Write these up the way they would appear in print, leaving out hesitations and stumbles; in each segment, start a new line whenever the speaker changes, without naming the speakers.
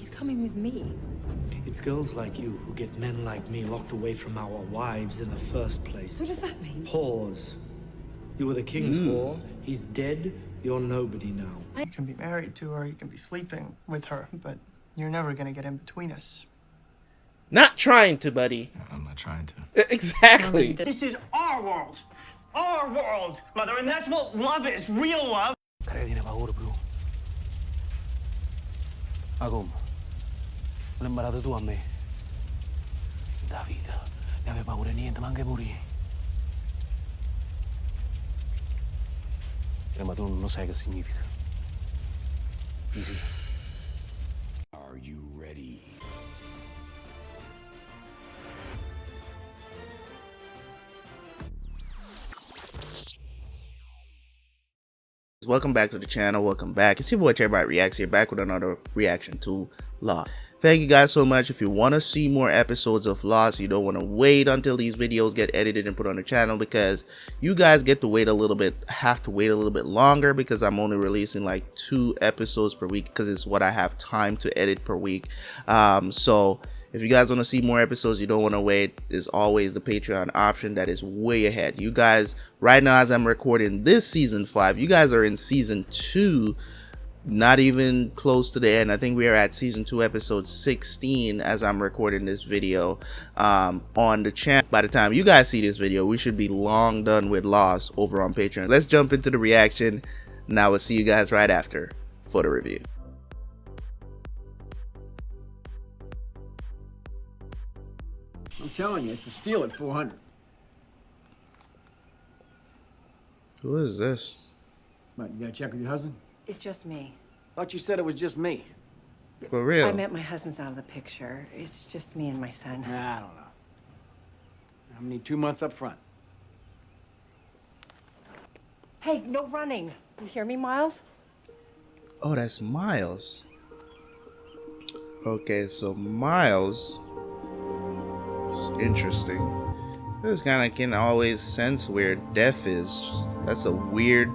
He's coming with me.
It's girls like you who get men like me locked away from our wives in the first place.
What does that mean?
Whores. You were the king's whore. He's dead. You're nobody now.
You can be married to her, you can be sleeping with her, but you're never gonna get in between us.
Not trying to, buddy.
I'm not trying to.
Exactly.
This is our world! Our world, Mother, and that's what love is, real love!
Kaya di na paura, bro. Agum, lembrado tu a me. David, ne aveva paura niente, ma anche morì. Ma tu non sai che significa. Easy.
Are you ready?
Welcome back to the channel. Welcome back. It's your boy Terabyt Reacts here, back with another reaction to Lost. Thank you guys so much. If you want to see more episodes of Lost, you don't want to wait until these videos get edited and put on the channel, because you guys get to wait a little bit, have to wait a little bit longer, because I'm only releasing like 2 episodes per week, because it's what I have time to edit per week. So if you guys want to see more episodes, you don't want to wait, there's always the Patreon option that is way ahead. You guys, right now as I'm recording this season 5, you guys are in season 2, not even close to the end. I think we are at season 2 episode 16 as I'm recording this video on the channel. By the time you guys see this video, we should be long done with Lost over on Patreon. Let's jump into the reaction. Now we'll see you guys right after for the review.
I'm telling you, it's a steal at 400.
Who is this?
What, you gotta check with your husband?
It's just me.
Thought you said it was just me.
For real?
I meant my husband's out of the picture. It's just me and my son.
Nah, I don't know. I'm gonna need 2 months up front.
Hey, no running. You hear me, Miles?
Oh, that's Miles. Okay, so Miles is interesting. This kind of can always sense where death is. That's a weird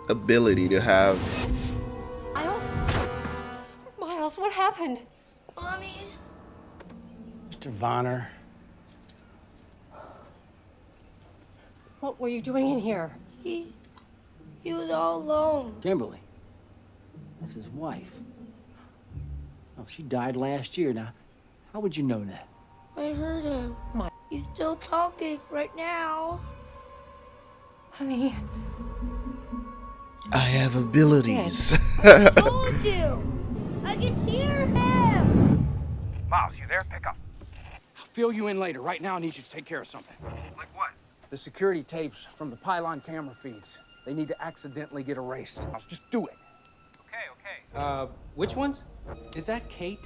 ability to have.
Miles, what happened?
Mommy.
Mr. Vonner.
What were you doing in here?
He was all alone.
Kimberly. That's his wife. Oh, she died last year. Now, how would you know that?
I heard him. He's still talking right now.
Honey.
I have abilities.
I told you. I can hear him.
Miles, you there? Pick up.
I'll fill you in later. Right now, I need you to take care of something.
Like what?
The security tapes from the pylon camera feeds. They need to accidentally get erased. I'll just do it.
Okay.
Which ones? Is that Kate?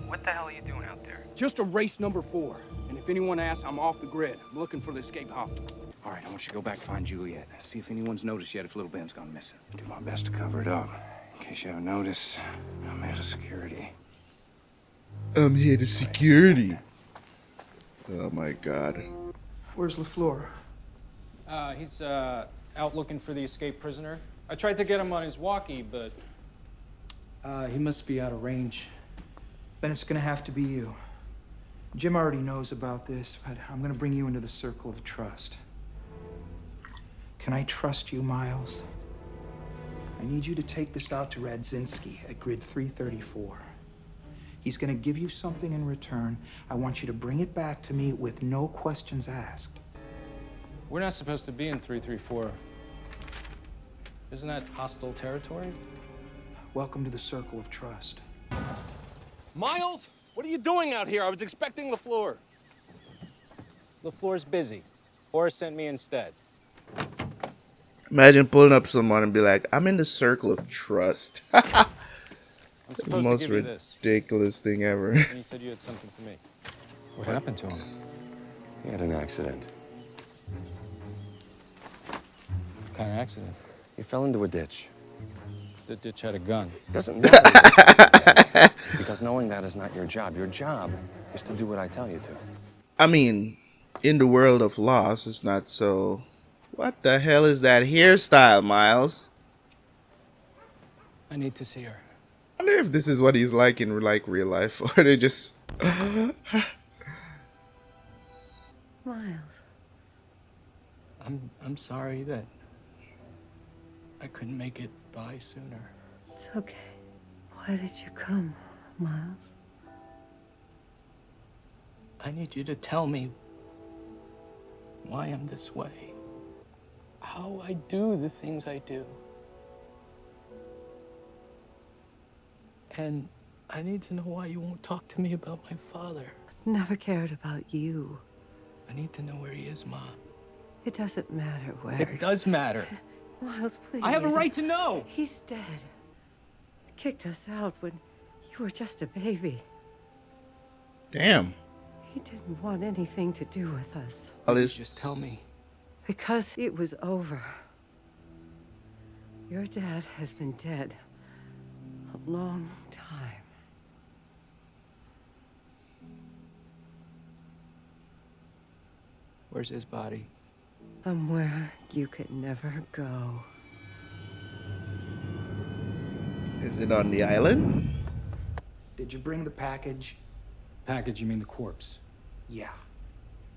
What the hell are you doing out there?
Just erase number 4. And if anyone asks, I'm off the grid. I'm looking for the escaped Hoth. All right, I want you to go back and find Juliet. See if anyone's noticed yet if little Ben's gone missing.
Do my best to cover it up. In case you haven't noticed, I'm here to security.
I'm here to security. Oh my god.
Where's LaFleur?
He's out looking for the escaped prisoner. I tried to get him on his walkie, but
he must be out of range. Then it's gonna have to be you. Jim already knows about this, but I'm gonna bring you into the circle of trust. Can I trust you, Miles? I need you to take this out to Radzinski at grid 334. He's gonna give you something in return. I want you to bring it back to me with no questions asked.
we're not supposed to be in 334. Isn't that hostile territory?
Welcome to the circle of trust.
Miles, what are you doing out here? I was expecting LaFleur.
LaFleur's busy. Horace sent me instead.
Imagine pulling up someone and be like, I'm in the circle of trust. It's the most ridiculous thing ever.
And you said you had something for me.
What happened to him? He had an accident.
What kind of accident?
He fell into a ditch.
The ditch had a gun.
He doesn't know that. Because knowing that is not your job. Your job is to do what I tell you to.
I mean, in the world of Lost, it's not so... What the hell is that hairstyle, Miles?
I need to see her.
I wonder if this is what he's like in like real life, or they just.
Miles.
I'm sorry that I couldn't make it by sooner.
It's okay. Why did you come, Miles?
I need you to tell me why I'm this way. How I do the things I do. And I need to know why you won't talk to me about my father.
Never cared about you.
I need to know where he is, Mom.
It doesn't matter where.
It does matter.
Miles, please.
I have a right to know.
He's dead. Kicked us out when you were just a baby.
Damn.
He didn't want anything to do with us.
Just tell me.
Because it was over. Your dad has been dead a long time.
Where's his body?
Somewhere you could never go.
Is it on the island?
Did you bring the package?
Package, you mean the corpse?
Yeah.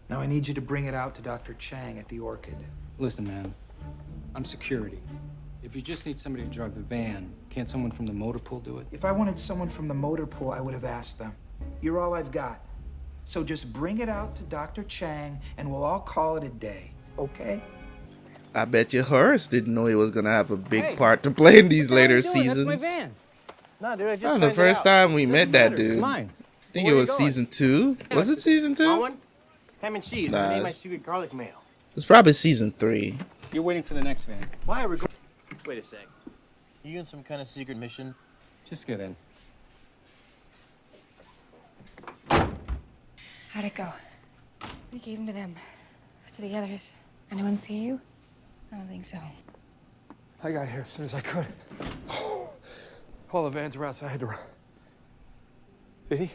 Now I need you to bring it out to Dr. Chang at the Orchid.
Listen, man, I'm security. If you just need somebody to drive the van, can't someone from the motor pool do it?
If I wanted someone from the motor pool, I would have asked them. You're all I've got. So just bring it out to Dr. Chang and we'll all call it a day, okay?
I bet you Horace didn't know he was gonna have a big part to play in these later seasons.
That's my van. No, dude, I just
The first time we met that
It's
dude.
mine.
I think it was season 2. Was it season 2?
One? Ham and cheese.
Nah.
I made my secret garlic mayo.
It's probably season 3.
You're waiting for the next van.
Why are we going? Wait a sec. Are you in some kind of secret mission?
Just get in.
How'd it go? We gave them to them. To the others. Anyone see you? I don't think so.
I got here as soon as I could. All the vans were outside. I had to run. Did he?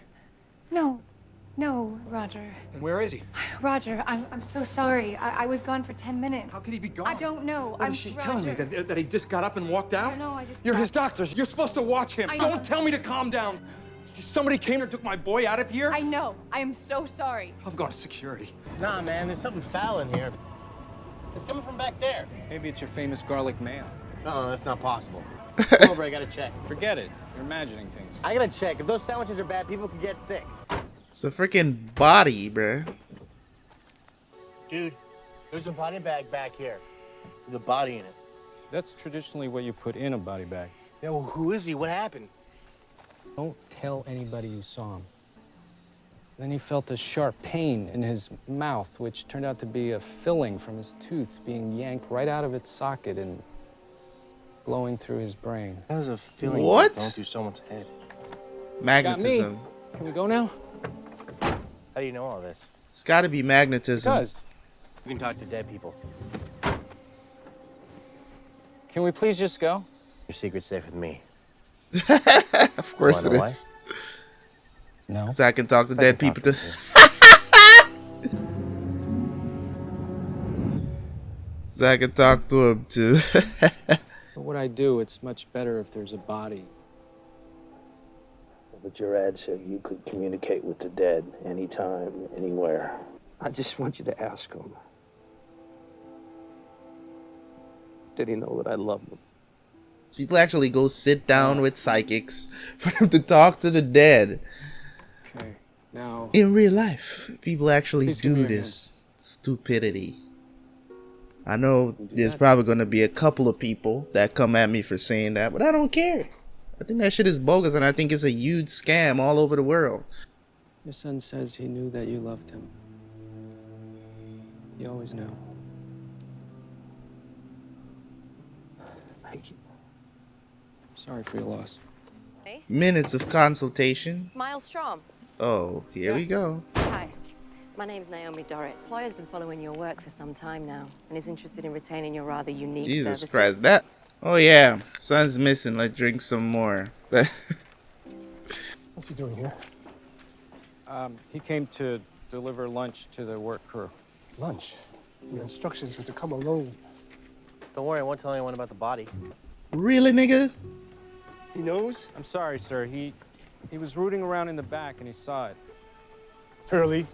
No, Roger.
And where is he?
Roger, I'm so sorry. I was gone for 10 minutes.
How could he be gone?
I don't know.
What is she telling me? That he just got up and walked
I
out?
don't know, I just...
You're his doctors. You're supposed to watch him.
I know.
Don't tell me to calm down. Somebody came and took my boy out of here?
I know. I am so sorry.
I'm going to security.
Nah, man, there's something foul in here. It's coming from back there.
Maybe it's your famous garlic mayo.
No, that's not possible. Come over, I gotta check.
Forget it. You're imagining things.
I gotta check. If those sandwiches are bad, people could get sick.
It's a freaking body, bruh.
Dude, there's a body bag back here with a body in it.
That's traditionally what you put in a body bag.
Yeah, well, who is he? What happened?
Don't tell anybody you saw him. Then he felt a sharp pain in his mouth, which turned out to be a filling from his tooth being yanked right out of its socket and blowing through his brain.
That was a feeling
What?
going through someone's head.
Magnetism.
Got me. Can we go now?
How do you know all this?
It's gotta be magnetism.
Because.
You can talk to dead people.
Can we please just go?
Your secret's safe with me.
Of course it
Wanna know
is.
No.
So I can talk to
So I
dead
can
people
talk
too. So I can talk to him too.
For what I do, it's much better if there's a body.
But your ad said you could communicate with the dead anytime, anywhere. I just want you to ask him. Did he know that I loved him?
People actually go sit down with psychics for them to talk to the dead.
Okay, now...
In real life, people actually
Please give me
do
your
this stupidity. I know there's probably going to be a couple of people that come at me for saying that, but I don't care. I think that shit is bogus, and I think it's a huge scam all over the world.
Your son says he knew that you loved him. He always knew.
Thank you.
Sorry for your loss.
Hey,
Minutes of consultation.
Miles Strom.
Oh, here we go.
Hi. My name's Naomi Dorrit. Employer's been following your work for some time now and is interested in retaining your rather unique
Jesus
services.
Christ, that... Oh yeah, son's missing. Let's drink some more.
What's he doing here?
He came to deliver lunch to the work crew.
Lunch. The instructions were to come alone.
Don't worry, I won't tell anyone about the body.
Really, nigga?
He knows?
I'm sorry, sir. He was rooting around in the back and he saw it.
Hurley.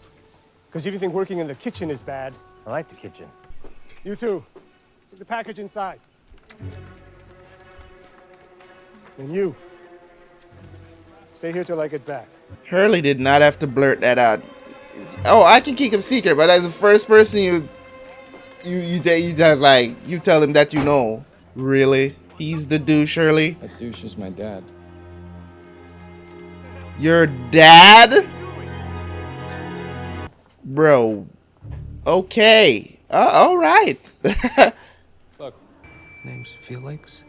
Because if you think working in the kitchen is bad.
I like the kitchen.
You too. Put the package inside. And you. Stay here till I get back.
Hurley did not have to blurt that out. Oh, I can keep him secret, but as the first person you tell him that you know. Really? He's the douche, Hurley?
That douche is my dad.
Your dad? Bro. Okay. All right.
Look. Name's Felix.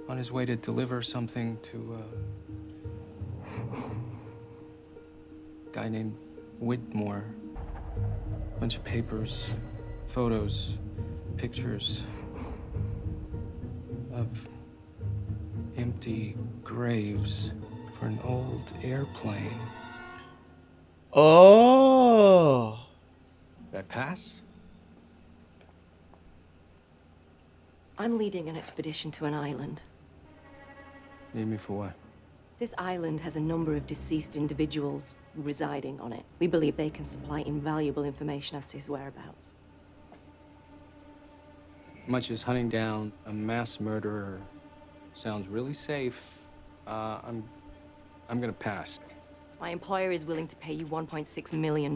On his way to deliver something to a guy named Whitmore. Bunch of papers, photos, pictures of empty graves for an old airplane.
Oh.
Did I pass?
I'm leading an expedition to an island.
Need me for what?
This island has a number of deceased individuals residing on it. We believe they can supply invaluable information as to his whereabouts.
Much as hunting down a mass murderer sounds really safe, I'm gonna pass.
My employer is willing to pay you $1.6 million.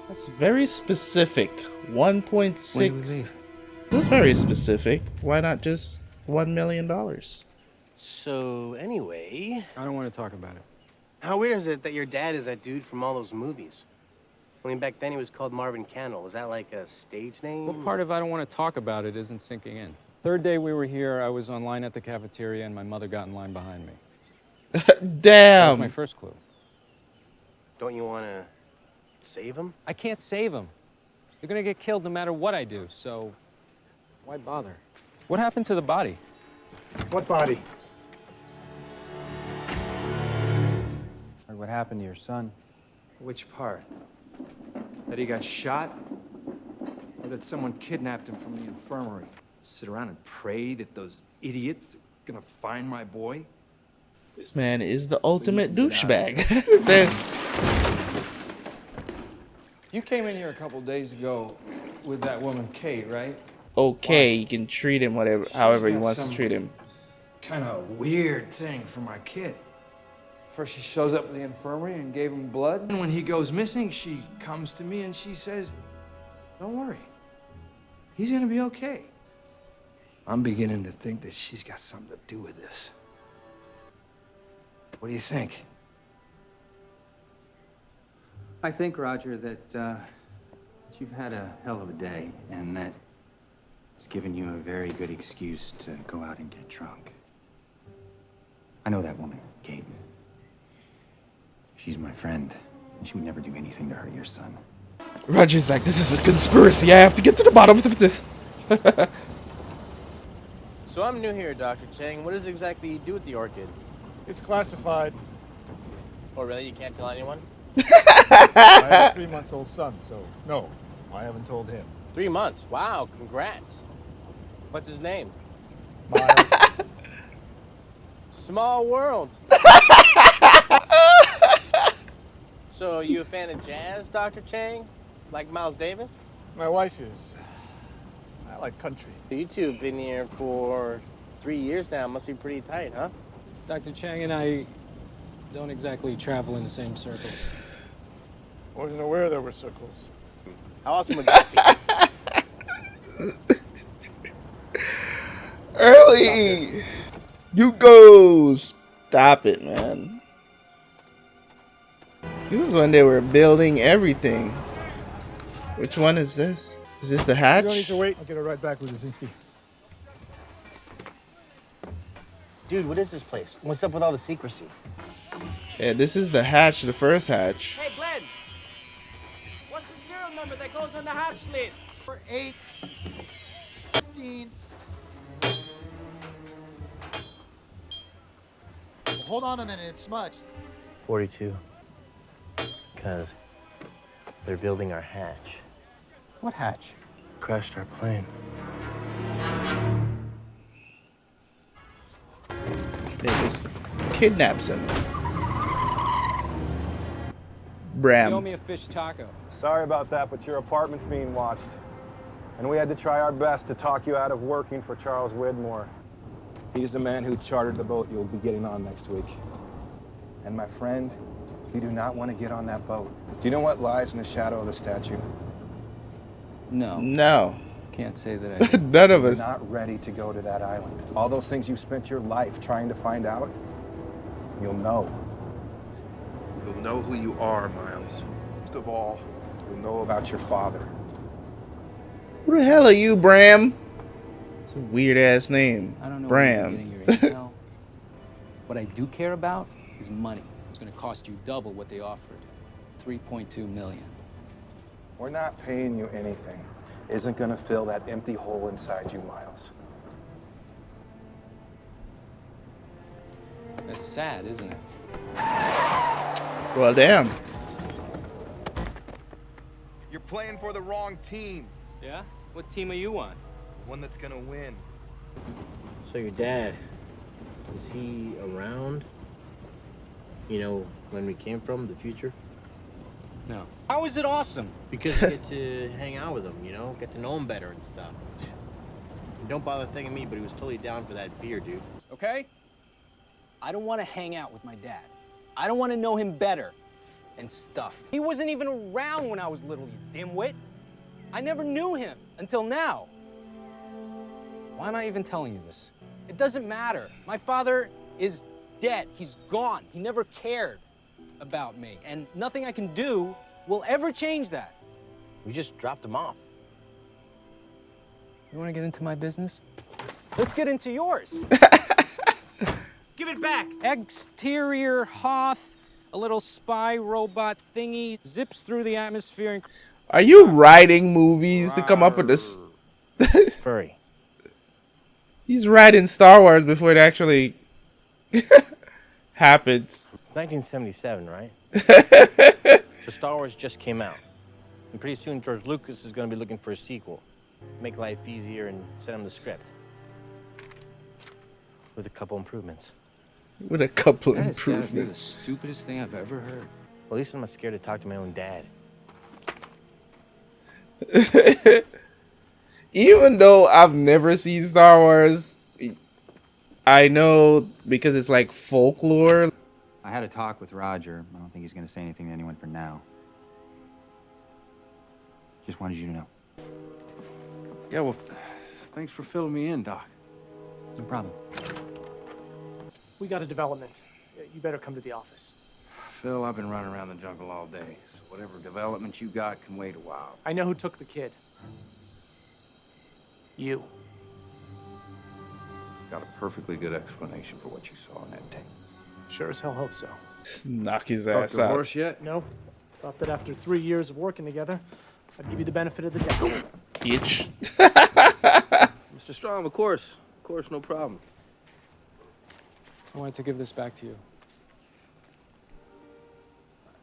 That's very specific. 1.6. That's very specific. Why not just $1 million?
So, anyway...
I don't want to talk about it.
How weird is it that your dad is that dude from all those movies? I mean, back then he was called Marvin Candle. Was that like a stage name?
What part of I don't want to talk about it isn't sinking in? Third day we were here, I was on line at the cafeteria and my mother got in line behind me.
Damn!
That was my first clue.
Don't you want to save him?
I can't save him. They're gonna get killed no matter what I do, so why bother? What happened to the body?
What body?
What happened to your son? Which part? That he got shot? Or that someone kidnapped him from the infirmary? Sit around and pray that those idiots are gonna find my boy?
This man is the ultimate douchebag.
You came in here a couple days ago with that woman, Kate, right?
Okay, you can treat him however he wants to treat him.
Kind of weird thing for my kid. First she shows up at the infirmary and gave him blood. And when he goes missing, she comes to me and she says, "Don't worry, he's gonna be okay." I'm beginning to think that she's got something to do with this. What do you think?
I think, Roger, that you've had a hell of a day, and that it's given you a very good excuse to go out and get drunk. I know that woman, Kate. She's my friend, and she would never do anything to hurt your son.
Roger's like, this is a conspiracy. I have to get to the bottom of this.
So I'm new here, Dr. Chang. What does exactly you do with the orchid?
It's classified.
Oh, really? You can't tell anyone?
I have a 3-month-old son, so no, I haven't told him.
3 months? Wow, congrats. What's his name?
Miles.
Small world. So, are you a fan of jazz, Dr. Chang? Like Miles Davis?
My wife is. I like country.
You two have been here for 3 years now. Must be pretty tight, huh?
Dr. Chang and I don't exactly travel in the same circles.
Wasn't aware there were circles.
How awesome would that be?
Early! You go! Stop it, man. This is when they were building everything. Which one is this? Is this the hatch?
You don't need to wait. I'll get it right back with Lazinski.
Dude, what is this place? What's up with all the secrecy?
Yeah, this is the hatch, the first hatch.
Hey, Glenn! What's the serial number that goes on the hatch lid?
8, 15. Hold on a minute, it's smudged.
42. Because they're building our hatch.
What hatch?
Crashed our plane.
They just kidnaps him. Bram.
You owe me a fish taco.
Sorry about that, but your apartment's being watched. And we had to try our best to talk you out of working for Charles Widmore. He's the man who chartered the boat you'll be getting on next week. And my friend, you do not want to get on that boat. Do you know what lies in the shadow of the statue?
No.
No.
Can't say that I
None of us.
You're not ready to go to that island. All those things you spent your life trying to find out, you'll know. You'll know who you are, Miles. Most of all, you'll know about your father.
Who the hell are you, Bram? It's a weird ass name.
I don't know
Bram.
where you're getting your intel. What I do care about is money. It's going to cost you double what they offered. 3.2 million.
We're not paying you anything. Isn't gonna fill that empty hole inside you, Miles.
That's sad, isn't it?
Well, damn.
You're playing for the wrong team.
Yeah? What team are you on?
The one that's gonna win.
So your dad, is he around? You know, when we came from, the future?
No. How is it awesome?
Because you get to hang out with him, you know? Get to know him better and stuff. And don't bother thanking me, but he was totally down for that beer, dude.
Okay? I don't want to hang out with my dad. I don't want to know him better and stuff. He wasn't even around when I was little, you dimwit. I never knew him until now. Why am I even telling you this? It doesn't matter. My father is dead. He's gone. He never cared about me, and nothing I can do will ever change that.
We just dropped him off.
You want to get into my business? Let's get into yours.
Give it back!
Exterior Hoth, a little spy robot thingy, zips through the atmosphere and...
Are you writing movies to come up with this?
It's furry.
He's writing Star Wars before it actually happens.
It's 1977, right? So Star Wars just came out. And pretty soon George Lucas is going to be looking for a sequel. Make life easier and send him the script. With a couple improvements.
With a couple
That has gotta be the
improvements.
stupidest thing I've ever heard.
Well, at least I'm not scared to talk to my own dad.
Even though I've never seen Star Wars, I know because it's like folklore.
I had a talk with Roger. I don't think he's going to say anything to anyone for now. Just wanted you to know.
Yeah, well, thanks for filling me in, Doc.
No problem.
We got a development. You better come to the office.
Phil, I've been running around the jungle all day, so whatever development you got can wait a while.
I know who took the kid. You.
Got a perfectly good explanation for what you saw in that tape.
Sure as hell hope so.
Knock his
Talked
ass
to
out.
Horace yet?
No. Thought that after 3 years of working together, I'd give you the benefit of the doubt.
Bitch.
Mr. Strong, of course, no problem.
I wanted to give this back to you.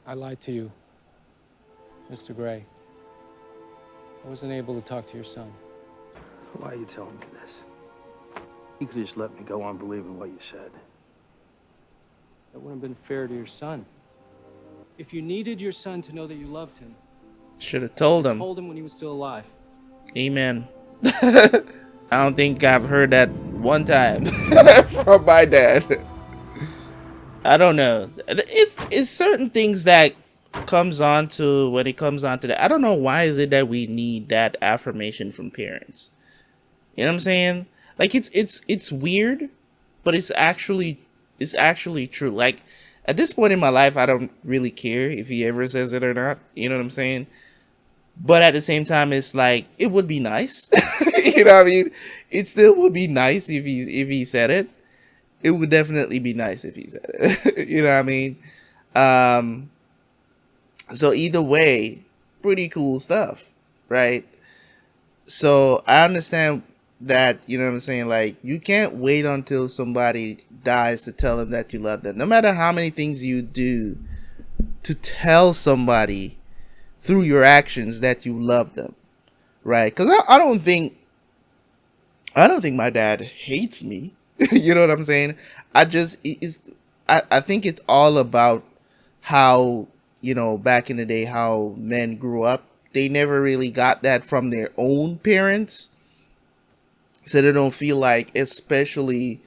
I lied to you, Mr. Gray. I wasn't able to talk to your son.
Why are you telling me this? You could just let me go on believing what you said.
That wouldn't have been fair to your son. If you needed your son to know that you loved him,
Should have told him.
told him when he was still alive.
Amen. I don't think I've heard that one time from my dad. I don't know. It's certain things that comes on to when it comes on to that. I don't know why is it that we need that affirmation from parents. You know what I'm saying? Like it's weird, but it's actually true. Like at this point in my life, I don't really care if he ever says it or not. You know what I'm saying? But at the same time, it's like it would be nice. You know what I mean? It still would be nice if he said it. It would definitely be nice if he said it. You know what I mean? So either way, pretty cool stuff, right? So I understand that, you know what I'm saying? Like, you can't wait until somebody dies to tell them that you love them. No matter how many things you do to tell somebody through your actions that you love them, right? Because I don't think my dad hates me. You know what I'm saying? I think it's all about how, you know, back in the day, how men grew up. They never really got that from their own parents. So they don't feel like, especially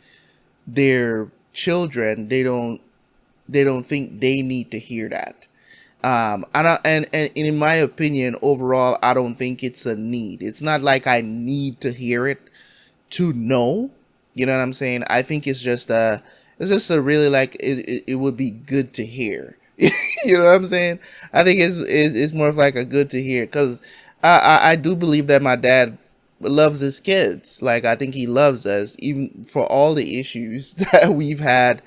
their children, they don't think they need to hear that. And in my opinion, overall, I don't think it's a need. It's not like I need to hear it to know. You know what I'm saying? I think it's just a really, like, it would be good to hear. You know what I'm saying? I think it's more of like a good to hear, because I do believe that my dad loves his kids. Like, I think he loves us, even for all the issues that we've had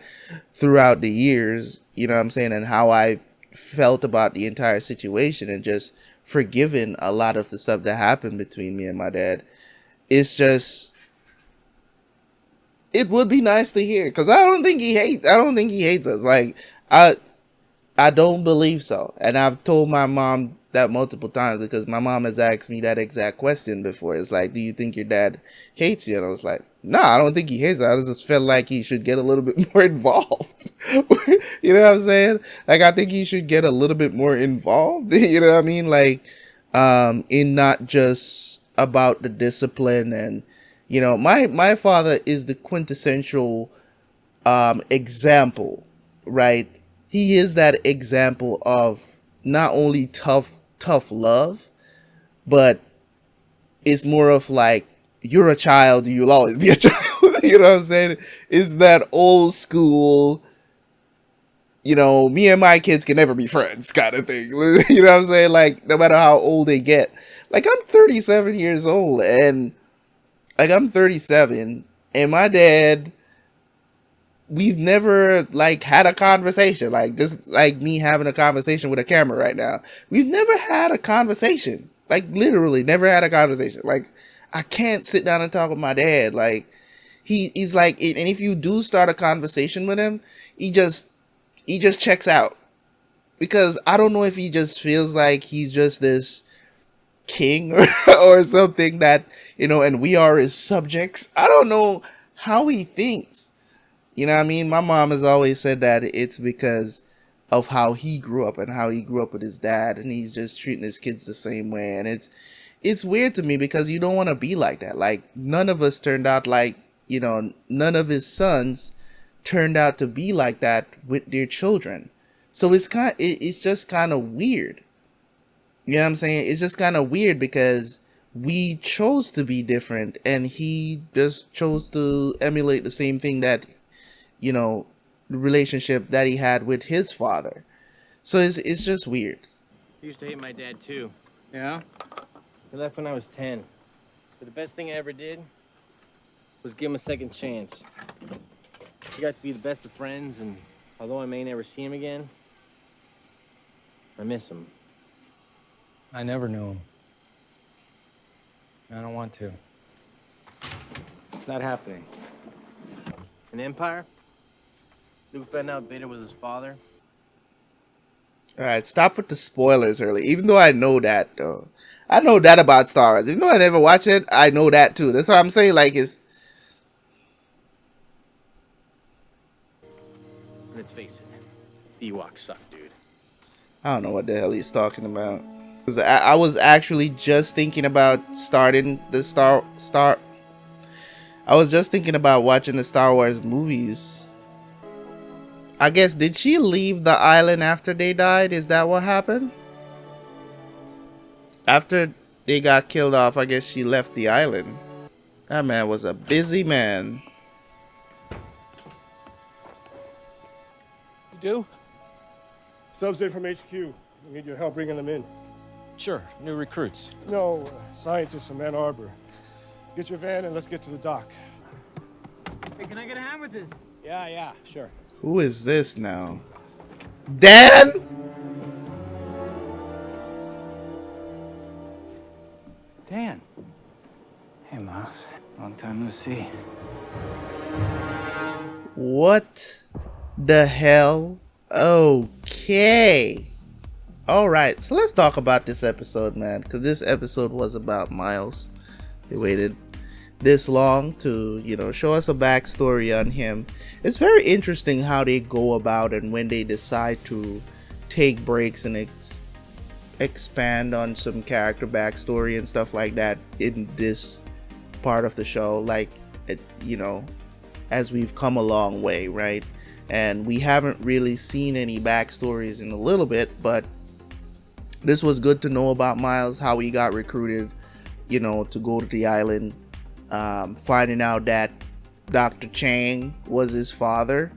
throughout the years. You know what I'm saying? And how I felt about the entire situation, and just forgiven a lot of the stuff that happened between me and my dad. It's just, it would be nice to hear, because I don't think he hates us. Like, I don't believe so. And I've told my mom that multiple times, because my mom has asked me that exact question before. It's like, do you think your dad hates you? And I was like, no, I don't think he hates you. I just felt like he should get a little bit more involved. You know what I'm saying? Like, I think he should get a little bit more involved. You know what I mean? Like, in not just about the discipline. And, you know, my father is the quintessential example, right? He is that example of not only tough love, but it's more of like, you're a child, you'll always be a child. You know what I'm saying? It's that old school, you know, me and my kids can never be friends kind of thing. You know what I'm saying? Like, no matter how old they get. Like, I'm 37 years old, and like, I'm 37, and my dad, we've never like had a conversation, like just like me having a conversation with a camera right now. We've never had a conversation, like literally never had a conversation. Like, I can't sit down and talk with my dad. Like, he's like, and if you do start a conversation with him, he just checks out, because I don't know if he just feels like he's just this king or something, that, you know, and we are his subjects. I don't know how he thinks. You know what I mean? My mom has always said that it's because of how he grew up, and how he grew up with his dad, and he's just treating his kids the same way. And it's weird to me, because you don't want to be like that. Like, none of us turned out like, you know, none of his sons turned out to be like that with their children. So it's just kind of weird. You know what I'm saying? It's just kind of weird, because we chose to be different, and he just chose to emulate the same thing that, you know, the relationship that he had with his father. So it's just weird.
I used to hate my dad too.
Yeah?
He left when I was 10. But the best thing I ever did was give him a second chance. We got to be the best of friends, and although I may never see him again, I miss him.
I never knew him. I don't want to.
It's not happening. In Empire, Luke found out Vader was his father.
All right, stop with the spoilers, Hurley. Even though I know that, though. I know that about Star Wars. Even though I never watched it, I know that too. That's what I'm saying. Like, it's...
Let's face it, the Ewoks suck, dude.
I don't know what the hell he's talking about. 'Cause I was actually just thinking about starting the I was just thinking about watching the Star Wars movies. I guess, did she leave the island after they died? Is that what happened? After they got killed off, I guess she left the island. That man was a busy man.
You do?
Subs in from HQ. We need your help bringing them in.
Sure, new recruits.
No, scientists from Ann Arbor. Get your van and let's get to the dock.
Hey, can I get a hand with this?
Yeah, sure.
Who is this now? Dan?
Dan. Hey, Miles. Long time no see.
What the hell? Okay. Alright, so let's talk about this episode, man. Because this episode was about Miles. They waited this long to, you know, show us a backstory on him. It's very interesting how they go about and when they decide to take breaks and expand on some character backstory and stuff like that in this part of the show. Like, you know, as we've come a long way, right? And we haven't really seen any backstories in a little bit, but this was good to know about Miles, how he got recruited, you know, to go to the island. Finding out that Dr. Chang was his father.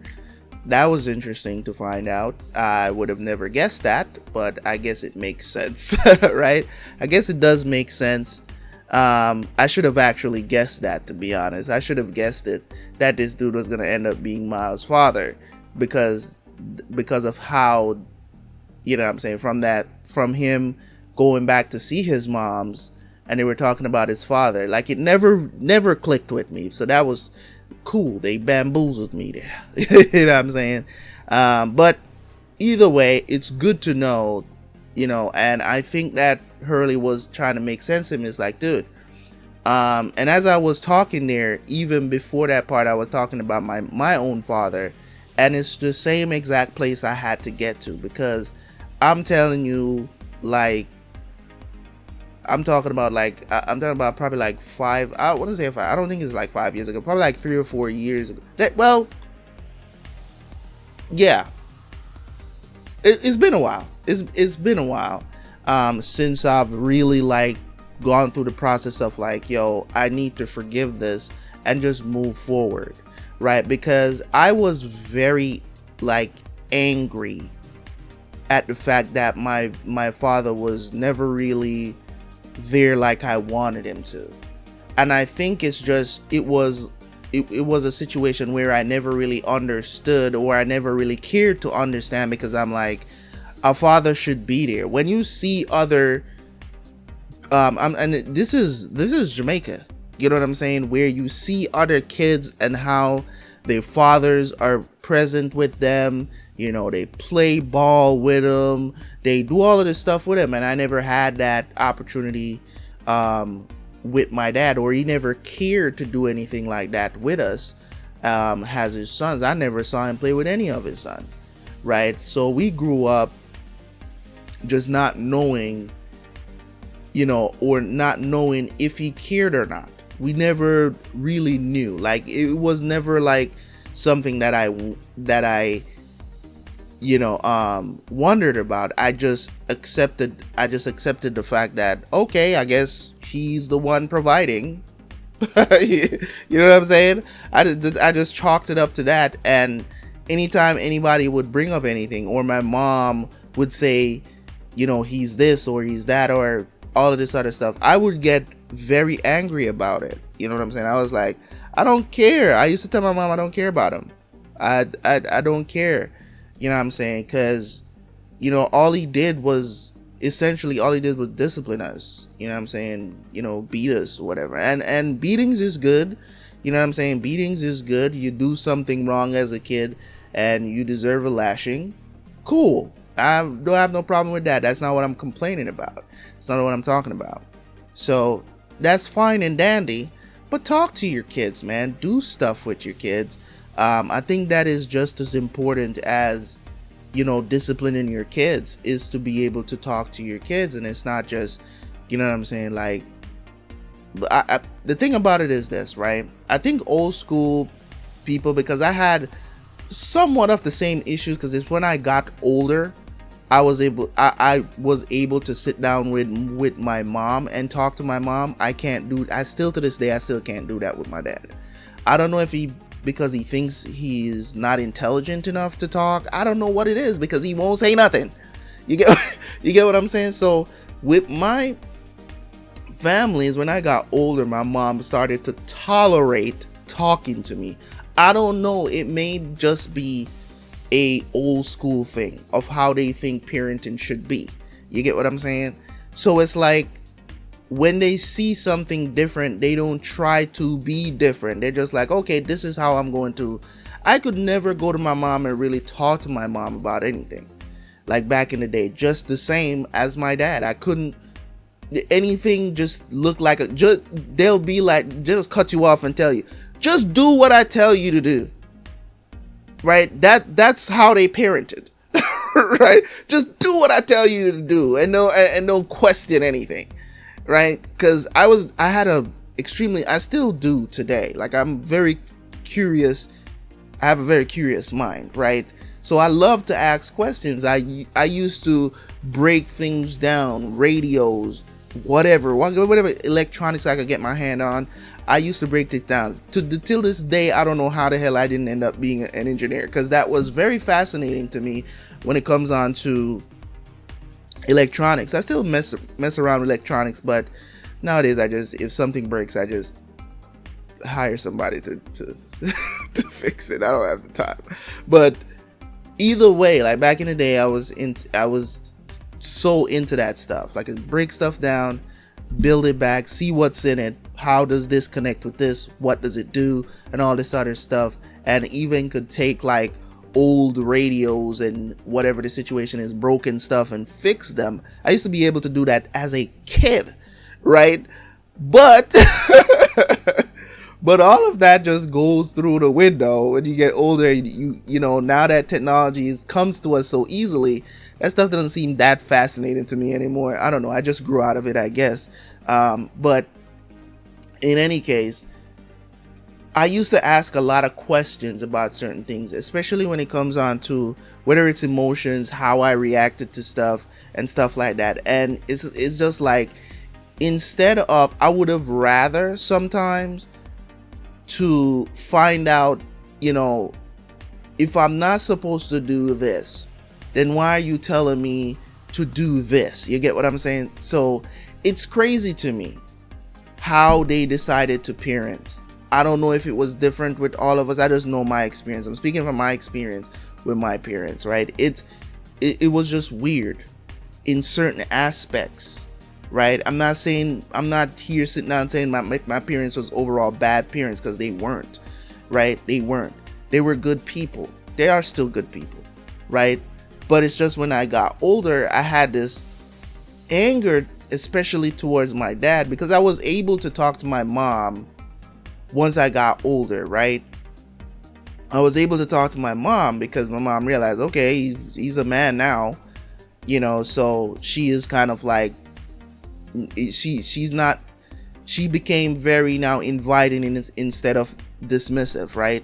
That was interesting to find out. I would have never guessed that, but I guess it makes sense, right? I guess it does make sense. I should have actually guessed that, to be honest. I should have guessed it, that this dude was going to end up being Miles' father because of how, you know what I'm saying, from him going back to see his mom's and they were talking about his father. Like, it never clicked with me. So that was cool. They bamboozled me there. You know what I'm saying? But either way, it's good to know, you know, and I think that Hurley was trying to make sense of him. It's like, dude, and as I was talking there, even before that part, I was talking about my own father, and it's the same exact place I had to get to, because I'm telling you, like, I'm talking about probably like 5, I want to say 5, I don't think it's like 5 years ago, probably like 3 or 4 years ago. Well, yeah, it's been a while. It's been a while since I've really like gone through the process of like, yo, I need to forgive this and just move forward, right? Because I was very like angry at the fact that my father was never really there like I wanted him to. And I think it's just it was a situation where I never really understood, or I never really cared to understand, because I'm like, a father should be there. When you see other and this is Jamaica, you know what I'm saying, where you see other kids and how their fathers are present with them, you know, they play ball with them, they do all of this stuff with him, and I never had that opportunity with my dad, or he never cared to do anything like that with us as his sons. I never saw him play with any of his sons, right? So we grew up just not knowing, you know, or not knowing if he cared or not. We never really knew. Like, it was never like something that I you know, wondered about. I just accepted the fact that, okay, I guess he's the one providing. You know what I'm saying? I just chalked it up to that. And anytime anybody would bring up anything, or my mom would say, you know, he's this or he's that or all of this other stuff, I would get very angry about it. You know what I'm saying? I was like, I don't care. I used to tell my mom I don't care about him. I don't care. You know what I'm saying? Because, you know, all he did was discipline us. You know what I'm saying? You know, beat us or whatever. And beatings is good. You know what I'm saying? Beatings is good. You do something wrong as a kid and you deserve a lashing. Cool. I don't have no problem with that. That's not what I'm complaining about. It's not what I'm talking about. So that's fine and dandy. But talk to your kids, man. Do stuff with your kids. I think that is just as important as, you know, disciplining your kids, is to be able to talk to your kids. And it's not just, you know what I'm saying, like, the thing about it is this, right? I think old school people, because I had somewhat of the same issues, because it's when I got older, I was able to sit down with my mom and talk to my mom. To this day, I still can't do that with my dad. I don't know if because he thinks he's not intelligent enough to talk. I don't know what it is, because he won't say nothing. You get what I'm saying? So with my family, is when I got older, my mom started to tolerate talking to me. I don't know, it may just be a old school thing of how they think parenting should be. You get what I'm saying? So it's like, when they see something different, they don't try to be different. They're just like, okay, this is how I'm going to. I could never go to my mom and really talk to my mom about anything. Like back in the day, just the same as my dad. I couldn't anything just look like they'll be like, just cut you off and tell you, just do what I tell you to do. Right? That's how they parented. Right? Just do what I tell you to do, and don't question anything. Right? Because I still do today. Like, I'm very curious. I have a very curious mind, right? So I love to ask questions. I used to break things down, radios, whatever electronics I could get my hand on. I used to break it down. Till this day, I don't know how the hell I didn't end up being an engineer, because that was very fascinating to me when it comes on to electronics. I still mess around with electronics, but nowadays if something breaks, I just hire somebody to to fix it. I don't have the time. But either way, like back in the day, I was so into that stuff. Like, break stuff down, build it back, see what's in it, how does this connect with this, what does it do, and all this other stuff. And even could take like old radios and whatever the situation is, broken stuff, and fix them. I used to be able to do that as a kid, right? But but all of that just goes through the window when you get older. You know, now that technology comes to us so easily, that stuff doesn't seem that fascinating to me anymore. I don't know, I just grew out of it, I guess. But in any case, I used to ask a lot of questions about certain things, especially when it comes on to whether it's emotions, how I reacted to stuff and stuff like that. And it's just like, instead of, I would have rather sometimes to find out, you know, if I'm not supposed to do this, then why are you telling me to do this? You get what I'm saying? So it's crazy to me how they decided to parent. I don't know if it was different with all of us. I just know my experience. I'm speaking from my experience with my parents, right? It was just weird in certain aspects, right? I'm not here sitting down saying my parents was overall bad parents, because they weren't, right? They weren't. They were good people. They are still good people, right? But it's just when I got older, I had this anger, especially towards my dad, because I was able to talk to my mom once I got older, right? I was able to talk to my mom because my mom realized, okay, he's a man now, you know, so she is kind of like, she became very now inviting instead of dismissive, right?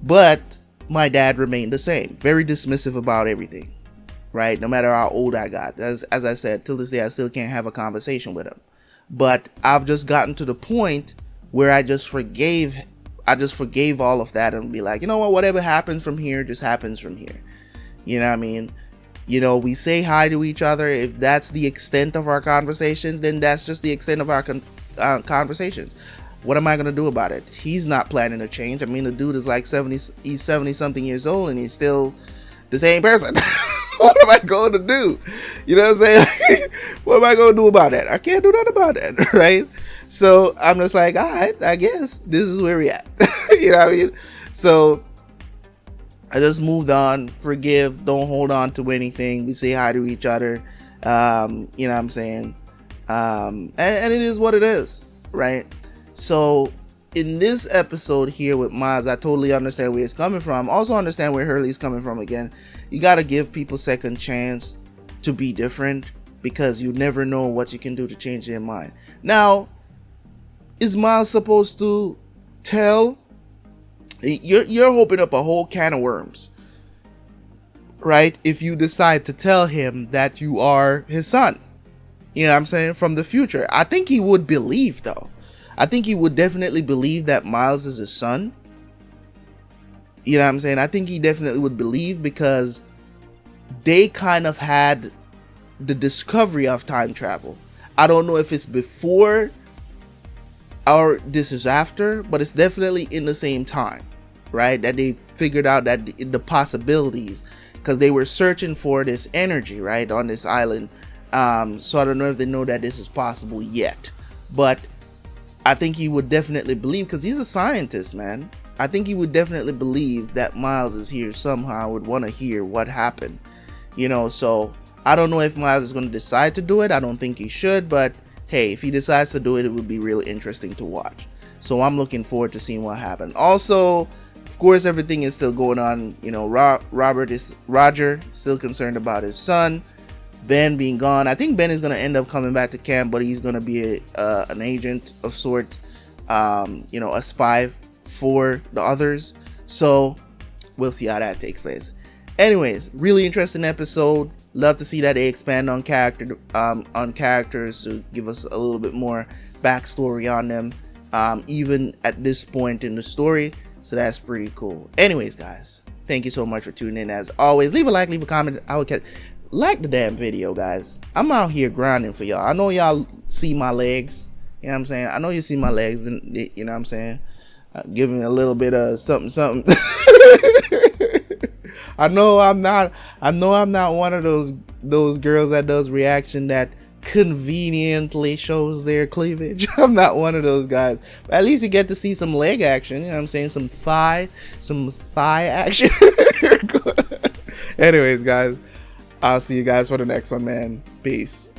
But my dad remained the same, very dismissive about everything, right? No matter how old I got. As I said, till this day, I still can't have a conversation with him. But I've just gotten to the point where I just forgave all of that and be like, you know what, whatever happens from here just happens from here. You know what I mean? You know, we say hi to each other. If that's the extent of our conversations, then that's just the extent of our conversations. What am I going to do about it? He's not planning to change. I mean, the dude is like 70, he's 70 something years old and he's still the same person. What am I going to do? You know what I'm saying? What am I going to do about it? I can't do nothing about it, right? So I'm just like, all right, I guess this is where we at. You know what I mean? So I just moved on, forgive, don't hold on to anything. We say hi to each other. You know what I'm saying? And it is what it is, right? So in this episode here with Miles, I totally understand where he's coming from. Also understand where Hurley's coming from again. You got to give people second chance to be different, because you never know what you can do to change their mind. Now, is Miles supposed to tell? You're opening up a whole can of worms, right? If you decide to tell him that you are his son, you know what I'm saying, from the future. I think he would believe, though. I think he would definitely believe that Miles is his son. You know what I'm saying? I think he definitely would believe, because they kind of had the discovery of time travel. I don't know if it's before or this is after, but it's definitely in the same time, right? That they figured out that the possibilities, because they were searching for this energy, right, on this island. So I don't know if they know that this is possible yet, but I think he would definitely believe, because he's a scientist, man. I think he would definitely believe that Miles is here somehow, would want to hear what happened, you know. So I don't know if Miles is going to decide to do it. I don't think he should, but hey, if he decides to do it, it would be really interesting to watch. So I'm looking forward to seeing what happens. Also, of course, everything is still going on. You know, Roger still concerned about his son. Ben being gone. I think Ben is going to end up coming back to camp, but he's going to be an agent of sorts. You know, a spy for the others. So we'll see how that takes place. Anyways, really interesting episode. Love to see that they expand on characters to give us a little bit more backstory on them, even at this point in the story. So that's pretty cool. Anyways, guys, thank you so much for tuning in. As always, leave a like, leave a comment. I would like the damn video, guys. I'm out here grinding for y'all. I know y'all see my legs. You know what I'm saying? I know you see my legs. You know what I'm saying? Giving a little bit of something. I know I'm not one of those girls that does reaction that conveniently shows their cleavage. I'm not one of those guys. But at least you get to see some leg action. You know what I'm saying? Some thigh action. Anyways, guys, I'll see you guys for the next one, man. Peace.